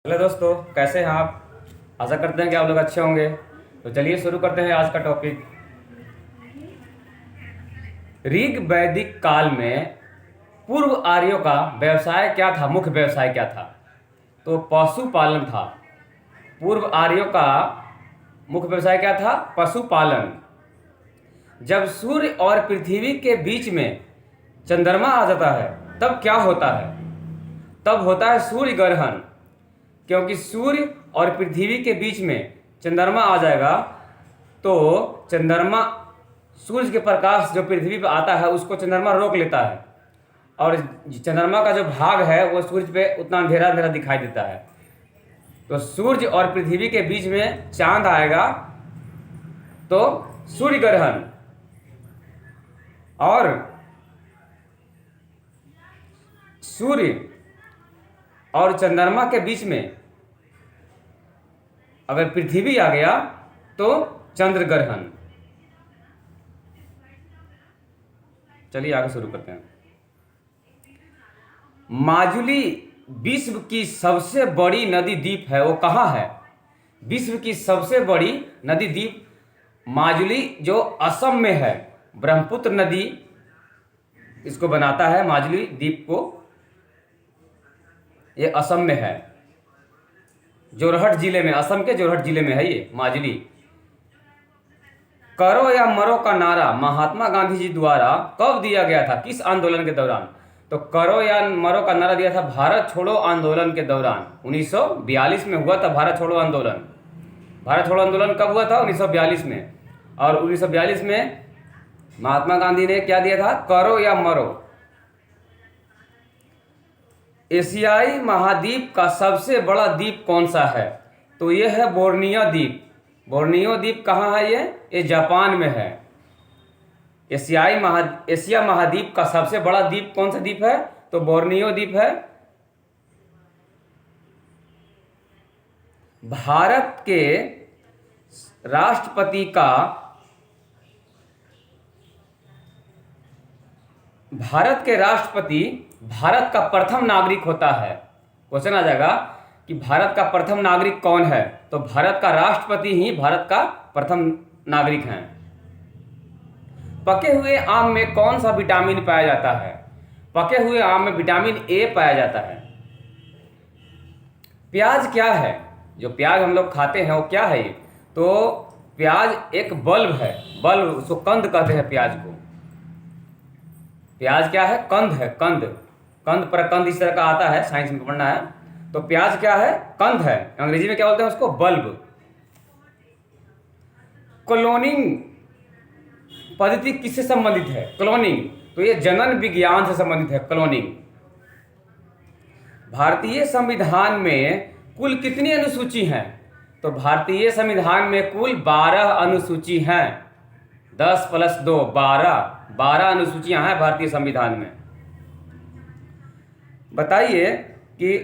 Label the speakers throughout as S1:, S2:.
S1: Hello दोस्तों, कैसे हैं आप। आशा करते हैं कि आप लोग अच्छे होंगे। तो चलिए शुरू करते हैं आज का टॉपिक। ऋग वैदिक काल में पूर्व आर्यों का व्यवसाय क्या था, मुख्य व्यवसाय क्या था। तो पशुपालन था। पूर्व आर्यों का मुख्य व्यवसाय क्या था, पशुपालन। जब सूर्य और पृथ्वी के बीच में चंद्रमा आ जाता है तब क्या होता है, तब होता है सूर्य ग्रहण। क्योंकि सूर्य और पृथ्वी के बीच में चंद्रमा आ जाएगा तो चंद्रमा, सूर्य के प्रकाश जो पृथ्वी पर आता है उसको चंद्रमा रोक लेता है और चंद्रमा का जो भाग है वो सूर्य पे उतना अंधेरा अंधेरा दिखाई देता है। तो सूर्य और पृथ्वी के बीच में चांद आएगा तो सूर्य ग्रहण। और सूर्य और चंद्रमा के बीच में अगर पृथ्वी आ गया तो चंद्र ग्रहण। चलिए आगे शुरू करते हैं। माजुली विश्व की सबसे बड़ी नदी द्वीप है, वो कहाँ है। विश्व की सबसे बड़ी नदी द्वीप माजुली जो असम में है। ब्रह्मपुत्र नदी इसको बनाता है, माजुली द्वीप को। ये असम में है, जोरहट जिले में, असम के जोरहट जिले में है ये माजुली। करो या मरो का नारा महात्मा गांधी जी द्वारा कब दिया गया था, किस आंदोलन के दौरान। तो करो या मरो का नारा दिया था भारत छोड़ो आंदोलन के दौरान। 1942 में हुआ था भारत छोड़ो आंदोलन। भारत छोड़ो आंदोलन कब हुआ था, 1942 में। और 1942 में महात्मा गांधी ने क्या दिया था, करो या मरो। एशियाई महाद्वीप का सबसे बड़ा द्वीप कौन सा है, तो ये है बोर्नियो द्वीप। बोर्नियो द्वीप कहाँ है, ये जापान में है। एशिया महाद्वीप का सबसे बड़ा द्वीप कौन सा द्वीप है, तो बोर्नियो द्वीप है। भारत के राष्ट्रपति का, भारत के राष्ट्रपति भारत का प्रथम नागरिक होता है। क्वेश्चन आ जाएगा कि भारत का प्रथम नागरिक कौन है, तो भारत का राष्ट्रपति ही भारत का प्रथम नागरिक हैं। पके हुए आम में कौन सा विटामिन पाया जाता है, पके हुए आम में विटामिन ए पाया जाता है। प्याज क्या है, जो प्याज हम लोग खाते हैं वो क्या है, तो प्याज एक बल्ब है, बल्ब, उसको कंद कहते हैं प्याज को। प्याज क्या है, कंद है, कंद। कंद प्रकंद इस तरह का आता है, साइंस में पढ़ना है। तो प्याज क्या है, कंद है। अंग्रेजी में क्या बोलते हैं उसको, बल्ब। क्लोनिंग पद्धति किससे संबंधित है, क्लोनिंग, तो ये जनन विज्ञान से संबंधित है, क्लोनिंग। भारतीय संविधान में कुल कितनी अनुसूची हैं, तो भारतीय संविधान में कुल 12 अनुसूची हैं। 10 + 2 12 अनुसूचियां हैं भारतीय संविधान में। बताइए कि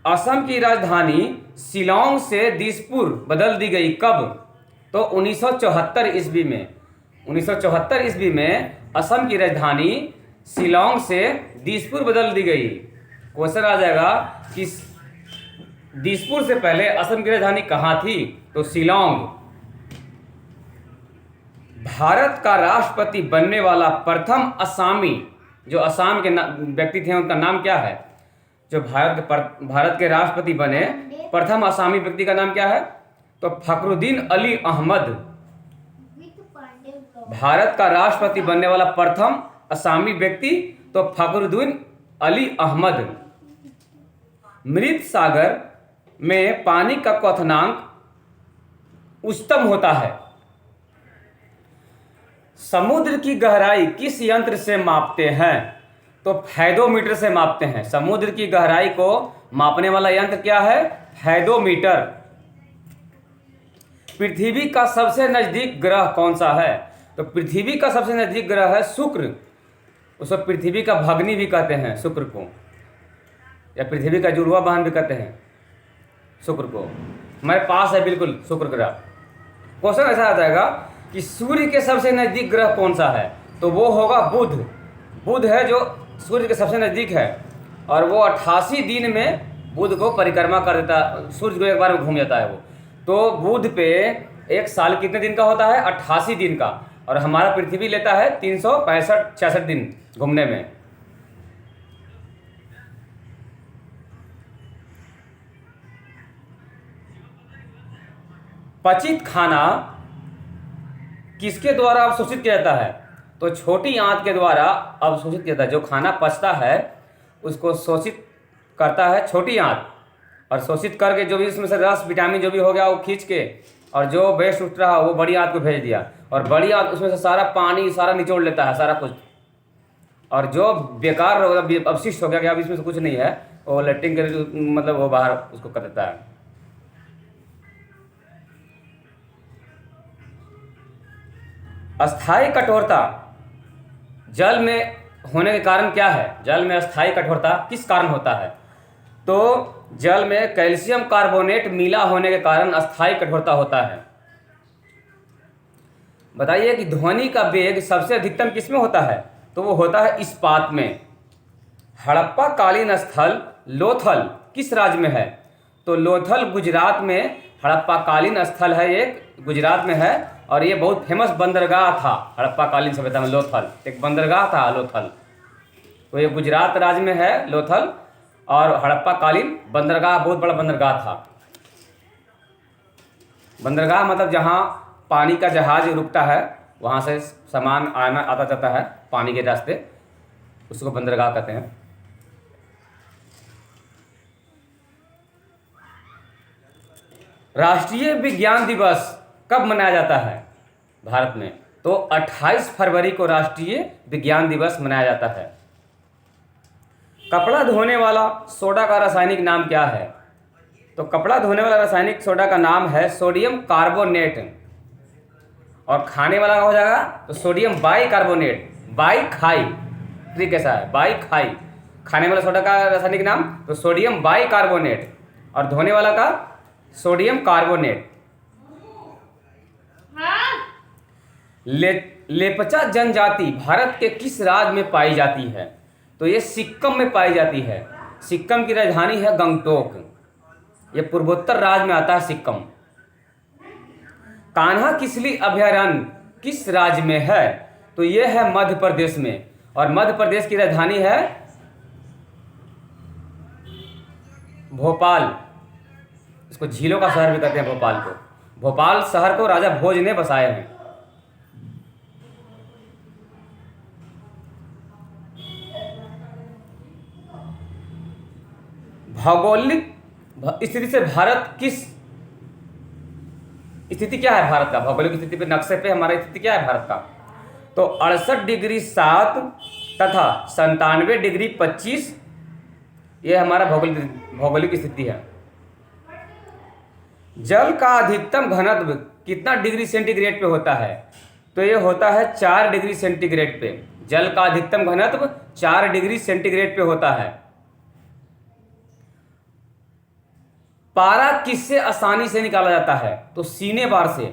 S1: असम की राजधानी शिलांग से दिसपुर बदल दी गई कब, तो 1974 ईस्वी में। 1974 ईस्वी में असम की राजधानी शिलांग से दिसपुर बदल दी गई। क्वेश्चन आ जाएगा कि दिसपुर से पहले असम की राजधानी कहाँ थी, तो शिलांग। भारत का राष्ट्रपति बनने वाला प्रथम असामी, जो असम के व्यक्ति थे उनका नाम क्या है, जो भारत के राष्ट्रपति बने प्रथम असामी व्यक्ति का नाम क्या है, तो फखरुद्दीन अली अहमद। भारत का राष्ट्रपति बनने वाला प्रथम असामी व्यक्ति तो फखरुद्दीन अली अहमद। मृत सागर में पानी का क्वथनांक उच्चतम होता है। समुद्र की गहराई किस यंत्र से मापते हैं, तो फैदोमीटर से मापते हैं। समुद्र की गहराई को मापने वाला यंत्र क्या है, फैदोमीटर। पृथ्वी का सबसे नजदीक ग्रह कौन सा है, तो पृथ्वी का सबसे नजदीक ग्रह है शुक्र। उसको पृथ्वी का भगनी भी कहते हैं शुक्र को, या पृथ्वी का जुड़वा बहन भी कहते हैं शुक्र को। हमारे पास है बिल्कुल शुक्र ग्रह। क्वेश्चन ऐसा आ जाएगा कि सूर्य के सबसे नजदीक ग्रह कौन सा है, तो वो होगा बुध। बुध है जो सूर्य के सबसे नजदीक है और वो 88 दिन में बुध को परिक्रमा कर देता, सूर्य को एक बार में घूम जाता है वो। तो बुध पे एक साल कितने दिन का होता है? 88 दिन का। और हमारा पृथ्वी लेता है 365-66 दिन घूमने में। पचित खाना किसके द्वारा अवशोषित किया जाता है? तो छोटी आंत के द्वारा अवशोषित किया जाता है। जो खाना पचता है उसको शोषित करता है छोटी आंत, और शोषित करके जो भी उसमें से रस विटामिन जो भी हो गया वो खींच के, और जो वेस्ट उठ रहा वो बड़ी आंत को भेज दिया, और बड़ी आंत उसमें से सारा पानी सारा निचोड़ लेता है, सारा कुछ। और जो बेकार अवशिष्ट हो गया कि अब इसमें से कुछ नहीं है, वो लेट्रिन के मतलब वो बाहर उसको कर देता है। अस्थायी कठोरता जल में होने के कारण क्या है? जल में अस्थायी कठोरता किस कारण होता है? तो जल में कैल्शियम कार्बोनेट मिला होने के कारण अस्थायी कठोरता होता है। बताइए कि ध्वनि का वेग सबसे अधिकतम किस में होता है? तो वो होता है इस्पात में। हड़प्पा कालीन स्थल लोथल किस राज्य में है? तो लोथल गुजरात में हड़प्पा कालीन स्थल है, एक गुजरात में है, और ये बहुत फेमस बंदरगाह था हड़प्पा कालीन सभ्यता में। लोथल एक बंदरगाह था लोथल, तो ये गुजरात राज्य में है लोथल, और हड़प्पा कालीन बंदरगाह बहुत बड़ा बंदरगाह था। बंदरगाह मतलब जहाँ पानी का जहाज रुकता है, वहाँ से सामान आना आता जाता है पानी के रास्ते, उसको बंदरगाह कहते हैं। राष्ट्रीय विज्ञान दिवस कब मनाया जाता है भारत में? तो 28 फरवरी को राष्ट्रीय विज्ञान दिवस मनाया जाता है। कपड़ा धोने वाला सोडा का रासायनिक नाम क्या है? तो कपड़ा धोने वाला रासायनिक सोडा का नाम है सोडियम कार्बोनेट। और खाने वाला हो जाएगा तो सोडियम बाइकार्बोनेट, बाइखाई। ठीक कैसा है? बाइखाई। खाने वाला सोडा का रासायनिक नाम तो सोडियम बाइकार्बोनेट, और धोने वाला का सोडियम कार्बोनेट। लेपचा जनजाति भारत के किस राज्य में पाई जाती है? तो ये सिक्किम में पाई जाती है। सिक्किम की राजधानी है गंगटोक। ये पूर्वोत्तर राज्य में आता है सिक्किम। कान्हा किसली अभयारण्य किस राज्य में है? तो ये है मध्य प्रदेश में, और मध्य प्रदेश की राजधानी है भोपाल। इसको झीलों का शहर भी कहते हैं भोपाल को। भोपाल शहर को राजा भोज ने बसाए हैं। भौगोलिक स्थिति से भारत किस स्थिति क्या है भारत का? भौगोलिक स्थिति पे नक्शे पे हमारा स्थिति क्या है भारत का? तो 68 डिग्री 7 तथा 97 डिग्री 25 ये हमारा भौगोलिक स्थिति है। जल का अधिकतम घनत्व कितना डिग्री सेंटीग्रेड पे होता है? तो ये होता है 4 डिग्री सेंटीग्रेड पे। जल का अधिकतम घनत्व 4 डिग्री सेंटीग्रेड पे होता है। पारा किससे आसानी से निकाला जाता है? तो सीने बार से।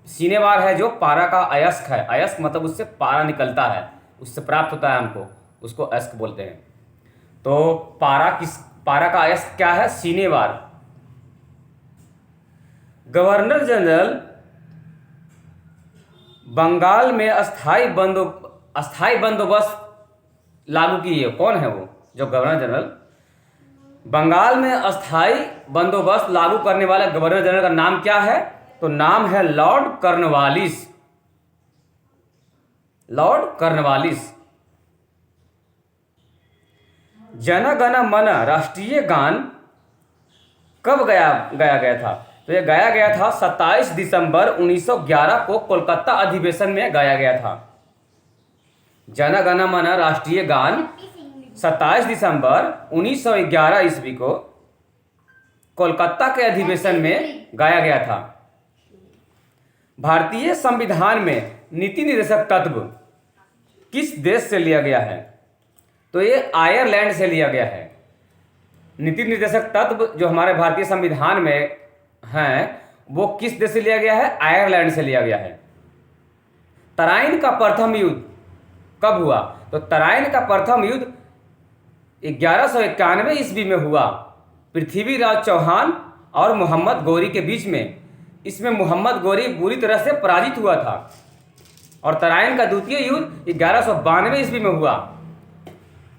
S1: सीने बार है जो पारा का अयस्क है। अयस्क मतलब उससे पारा निकलता है, उससे प्राप्त होता है हमको, उसको अयस्क बोलते हैं। तो पारा का अयस्क क्या है? सीने बार। गवर्नर जनरल बंगाल में अस्थाई बंदोबस्त लागू किए। कौन है वो? जो गवर्नर जनरल बंगाल में अस्थाई बंदोबस्त लागू करने वाले गवर्नर जनरल का नाम क्या है? तो नाम है Lord Cornwallis. Lord Cornwallis. Jana Gana मन राष्ट्रीय गान कब गया था? तो यह गाया गया था 27 दिसंबर 1911 को कोलकाता अधिवेशन में गाया गया था। जन गण मन राष्ट्रीय गान 27 दिसंबर 1911 ईस्वी को कोलकाता के अधिवेशन में गाया गया था। भारतीय संविधान में नीति निर्देशक तत्व किस देश से लिया गया है? तो ये आयरलैंड से लिया गया है। नीति निर्देशक तत्व जो हमारे भारतीय संविधान में हैं वो किस देश से लिया गया है? आयरलैंड से लिया गया है। तराइन का प्रथम युद्ध कब हुआ? तो तराइन का प्रथम युद्ध 1191 ईस्वी में हुआ। पृथ्वीराज चौहान और मोहम्मद गौरी के बीच में। इसमें मोहम्मद गौरी बुरी तरह से पराजित हुआ था और तराइन का द्वितीय युद्ध 1192 ईस्वी में हुआ।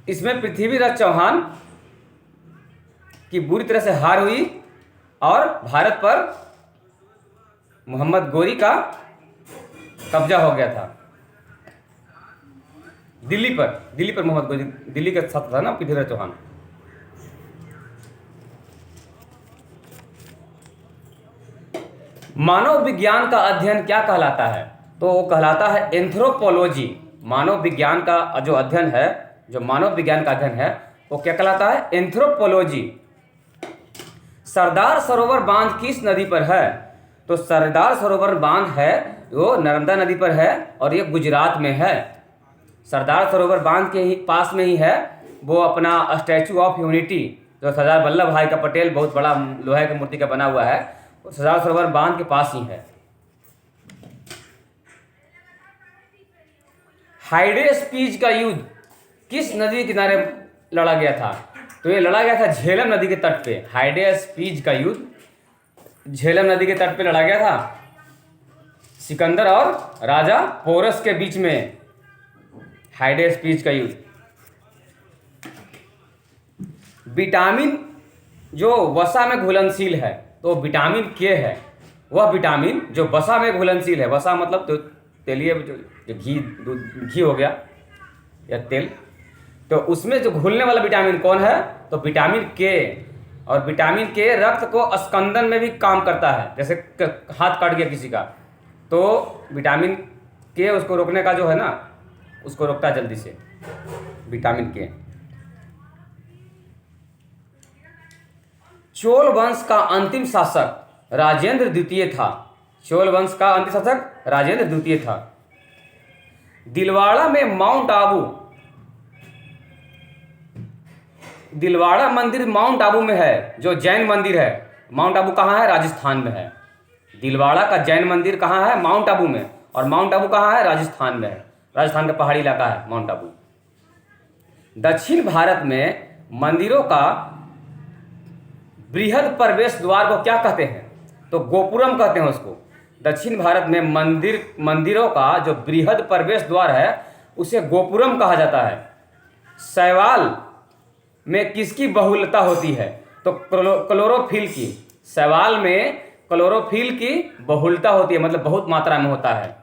S1: इसमें पृथ्वीराज चौहान की बुरी तरह से हार हुई और भारत पर मोहम्मद गौरी का कब्जा हो गया था। दिल्ली पर मोहम्मद गौरी, दिल्ली का साथ था ना पृथ्वीराज चौहान। मानव विज्ञान का अध्ययन क्या कहलाता है? तो वो कहलाता है एंथ्रोपोलॉजी। मानव विज्ञान का जो अध्ययन है, जो मानव विज्ञान का अध्ययन है, वो क्या कहलाता है? एंथ्रोपोलॉजी। सरदार सरोवर बांध किस नदी पर है? तो सरदार सरोवर बांध है वो नर्मदा नदी पर है और ये गुजरात में है। सरदार सरोवर बांध के ही पास में ही है वो अपना स्टैचू ऑफ यूनिटी, जो सरदार वल्लभ भाई का पटेल बहुत बड़ा लोहे की मूर्ति का बना हुआ है, वो सरदार सरोवर बांध के पास ही है। हाइडेस्पीज का युद्ध किस नदी के किनारे लड़ा गया था? तो ये लड़ा गया था झेलम नदी के तट पे। हाइडेस्पीज का युद्ध झेलम नदी के तट पे लड़ा गया था, सिकंदर और राजा पोरस के बीच में। हाइडेस्पीज का युद्ध। विटामिन जो वसा में घुलनशील है, तो विटामिन के है वह विटामिन जो वसा में घुलनशील है। वसा मतलब तो तेलीय जो घी हो गया या तेल, तो उसमें जो घुलने वाला विटामिन कौन है? तो विटामिन के। और विटामिन के रक्त को स्कंदन में भी काम करता है। जैसे हाथ कट गया किसी का, तो विटामिन के उसको रोकने का जो है ना, उसको रोकता है जल्दी से, विटामिन के। चोल वंश का अंतिम शासक राजेंद्र द्वितीय था। चोल वंश का अंतिम शासक राजेंद्र द्वितीय था। दिलवाड़ा में माउंट आबू, दिलवाड़ा मंदिर माउंट आबू में है, जो जैन मंदिर है। माउंट आबू कहाँ है? राजस्थान में है। दिलवाड़ा का जैन मंदिर कहाँ है? माउंट आबू में। और माउंट आबू कहाँ है? राजस्थान में है। राजस्थान का पहाड़ी इलाका है माउंट आबू। दक्षिण भारत में मंदिरों का बृहद प्रवेश द्वार को क्या कहते हैं? तो गोपुरम कहते हैं उसको। दक्षिण भारत में मंदिरों का जो बृहद प्रवेश द्वार है उसे गोपुरम कहा जाता है। शैवाल में किसकी बहुलता होती है? तो क्लोरोफिल की। शैवाल में क्लोरोफिल की बहुलता होती है, मतलब बहुत मात्रा में होता है।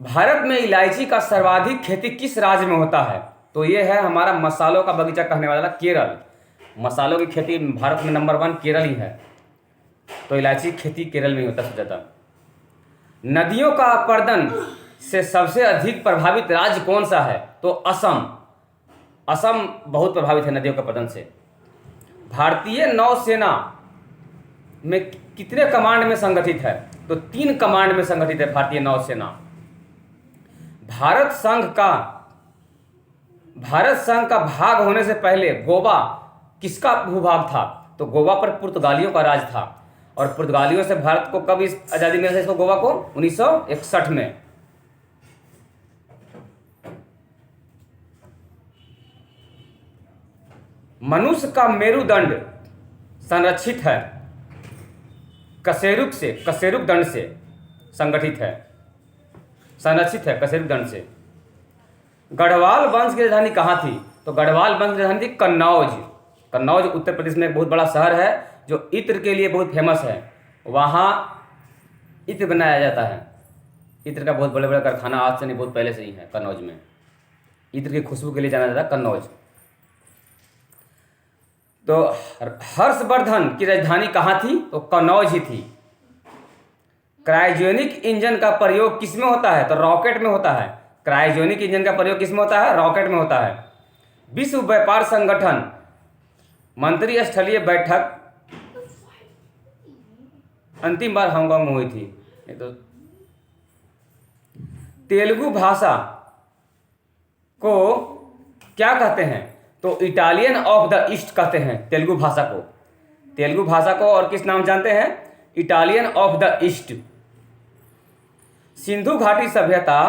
S1: भारत में इलायची का सर्वाधिक खेती किस राज्य में होता है? तो ये है हमारा मसालों का बगीचा कहने वाला केरल। मसालों की खेती भारत में नंबर 1 केरल ही है, तो इलायची खेती केरल में होता है सबसे ज़्यादा। नदियों का अपर्दन से सबसे अधिक प्रभावित राज्य कौन सा है? तो असम। असम बहुत प्रभावित है नदियों के अपर्दन से। भारतीय नौसेना में कितने कमांड में संगठित है? तो 3 कमांड में संगठित है भारतीय नौसेना। भारत संघ का भाग होने से पहले गोवा किसका भूभाग था? तो गोवा पर पुर्तगालियों का राज था। और पुर्तगालियों से भारत को कब इस आज़ादी मिला था? इसको गोवा को 1961 में। मनुष्य का मेरुदंड संरक्षित है कशेरुक दंड से संगठित है, संरक्षित है कशेरुक दंड से। गढ़वाल वंश की राजधानी कहाँ थी? तो गढ़वाल वंश की राजधानी थी कन्नौज। कन्नौज उत्तर प्रदेश में एक बहुत बड़ा शहर है जो इत्र के लिए बहुत फेमस है। वहाँ इत्र बनाया जाता है। इत्र का बहुत बड़े बड़े कारखाना आज से नहीं, बहुत पहले से ही है कन्नौज में। इत्र की खुशबू के लिए जाना जाता है कन्नौज। तो हर्षवर्धन की राजधानी कहाँ थी? तो कन्नौज ही थी। क्रायोजेनिक इंजन का प्रयोग किस में होता है? तो रॉकेट में होता है। क्रायोजेनिक इंजन का प्रयोग किस में होता है? रॉकेट में होता है। विश्व व्यापार संगठन मंत्री स्थलीय बैठक अंतिम बार हांगकांग में हुई थी। तो तेलुगु भाषा को क्या कहते हैं? तो इटालियन ऑफ द ईस्ट कहते हैं तेलुगु भाषा को। तेलुगु भाषा को और किस नाम जानते हैं? Italian of the east. Sindhu घाटी सभ्यता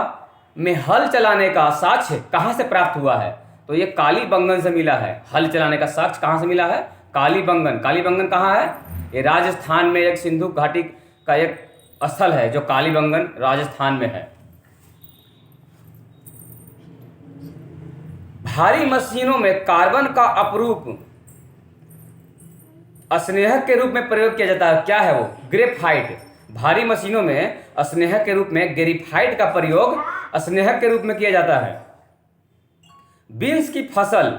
S1: में हल चलाने का साक्ष्य कहाँ से प्राप्त हुआ है? तो ये कालीबंगन से मिला है। हल चलाने का साक्ष्य कहाँ से मिला है? कालीबंगन। कालीबंगन कहाँ है? ये राजस्थान में एक सिंधु घाटी का एक स्थल है जो कालीबंगन राजस्थान में है। भारी मशीनों में कार्बन का अपरूप स्नेहक के रूप में प्रयोग किया जाता है। क्या है वो? ग्रेफाइट। भारी मशीनों में स्नेहक के रूप में ग्रेफाइट का प्रयोग स्नेहक के रूप में किया जाता है। बीन्स की फसल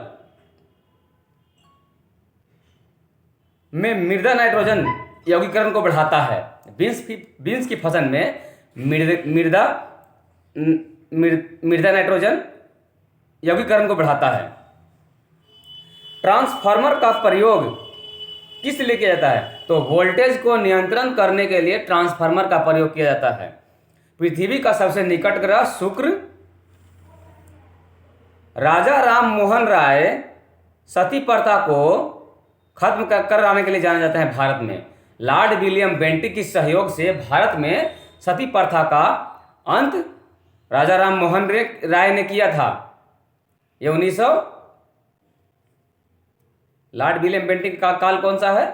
S1: में मृदा नाइट्रोजन यौगिकरण को बढ़ाता है। बीन्स की फसल में मृदा नाइट्रोजन यौगिकरण को बढ़ाता है। ट्रांसफार्मर का प्रयोग किस लिए किया जाता है? तो वोल्टेज को नियंत्रण करने के लिए ट्रांसफार्मर का प्रयोग किया जाता है। पृथ्वी का सबसे निकट ग्रह शुक्र। राजा राम मोहन राय सती प्रथा को खत्म कराने के लिए जाना जाता है भारत में। लॉर्ड विलियम बेंटिक के सहयोग से भारत में सती प्रथा का अंत राजा राम मोहन राय ने किया था। ये 1900 लॉर्ड विलियम बेंटिक का काल कौन सा है?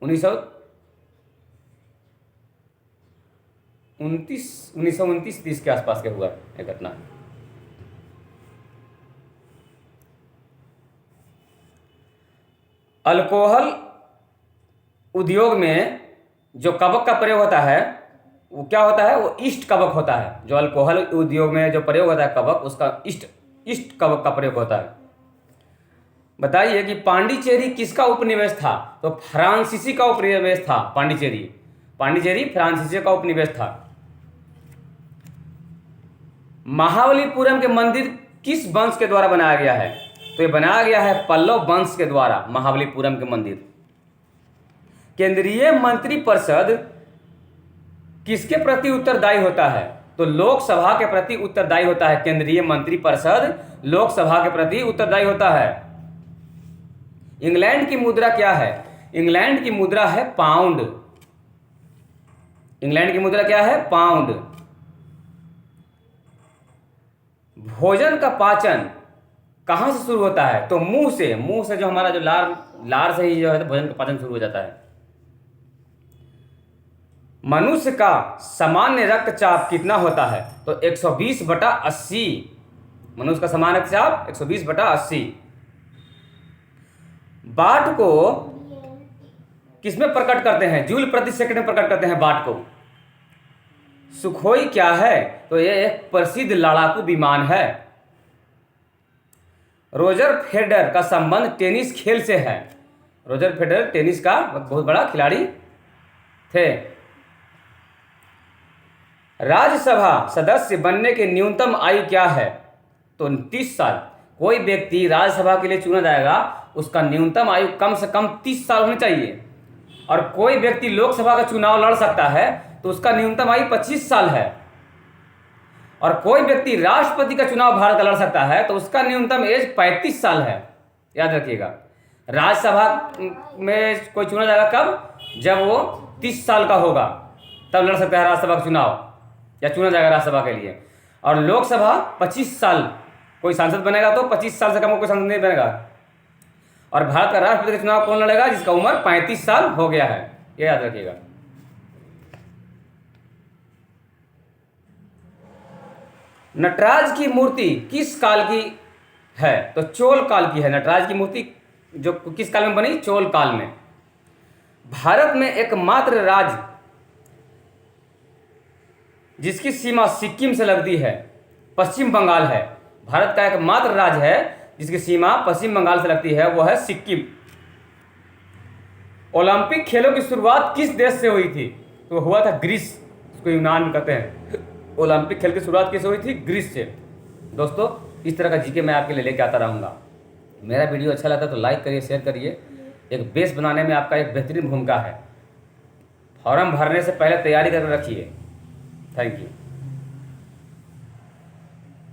S1: 1929-30 के आसपास के हुआ एक घटना। अल्कोहल उद्योग में जो कवक का प्रयोग होता है वो क्या होता है? वो ईस्ट कवक होता है। जो अल्कोहल उद्योग में जो प्रयोग होता है कवक, उसका ईस्ट कवक का प्रयोग होता है। बताइए कि पांडिचेरी किसका उपनिवेश था? तो फ्रांसीसी का उपनिवेश था। पांडिचेरी फ्रांसीसी का उपनिवेश था। महाबलीपुरम के मंदिर किस वंश के द्वारा बनाया गया है? तो ये बनाया गया है पल्लव वंश के द्वारा महाबलीपुरम के मंदिर। केंद्रीय मंत्रिपरिषद किसके प्रति उत्तरदायी होता है? तो लोकसभा के प्रति उत्तरदायी होता है। केंद्रीय मंत्रिपरिषद लोकसभा के प्रति उत्तरदायी होता है। इंग्लैंड की मुद्रा क्या है? इंग्लैंड की मुद्रा है पाउंड। इंग्लैंड की मुद्रा क्या है? पाउंड। भोजन का पाचन कहां से शुरू होता है? तो मुंह से जो हमारा जो लार से ही जो है तो भोजन का पाचन शुरू हो जाता है। मनुष्य का सामान्य रक्तचाप कितना होता है? तो 120/80। मनुष्य का सामान्य रक्तचाप 120/80। वाट को किसमें प्रकट करते हैं? जूल प्रति सेकंड में प्रकट करते हैं वाट को। सुखोई क्या है? तो यह एक प्रसिद्ध लड़ाकू विमान है। रोजर फेडरर का संबंध टेनिस खेल से है। रोजर फेडरर टेनिस का बहुत बड़ा खिलाड़ी थे। राज्यसभा सदस्य बनने की न्यूनतम आयु क्या है? तो 30 साल। कोई व्यक्ति राज्यसभा के लिए चुना जाएगा उसका न्यूनतम आयु कम से कम 30 साल होनी चाहिए। और कोई व्यक्ति लोकसभा का चुनाव लड़ सकता है तो उसका न्यूनतम आयु 25 साल है। और कोई व्यक्ति राष्ट्रपति का चुनाव भारत का लड़ सकता है तो उसका न्यूनतम एज 35 साल है। याद रखिएगा। राज्यसभा में कोई चुना जाएगा कब? जब वो 30 साल का होगा तब लड़ सकता है राज्यसभा का चुनाव या चुना जाएगा राज्यसभा के लिए। और लोकसभा 25 साल कोई सांसद बनेगा तो 25 साल से कम कोई सांसद नहीं बनेगा। और भारत का राष्ट्रपति का चुनाव कौन लड़ेगा? जिसका उम्र 35 साल हो गया है। ये याद रखिएगा। नटराज की मूर्ति किस काल की है? तो चोल काल की है। नटराज की मूर्ति जो किस काल में बनी? चोल काल में। भारत में एकमात्र राज्य जिसकी सीमा सिक्किम से लगती है पश्चिम बंगाल है। भारत का एकमात्र राज्य है जिसकी सीमा पश्चिम बंगाल से लगती है, वो है सिक्किम। ओलंपिक खेलों की शुरुआत किस देश से हुई थी? तो हुआ था ग्रीस, उसको यूनान कहते हैं। ओलंपिक खेल की शुरुआत किससे हुई थी? ग्रीस से। दोस्तों, इस तरह का जीके मैं आपके लिए लेके आता रहूँगा। मेरा वीडियो अच्छा लगता है तो लाइक करिए, शेयर करिए। एक बेस बनाने में आपका एक बेहतरीन भूमिका है। फॉर्म भरने से पहले तैयारी करके रखिए। Thank you.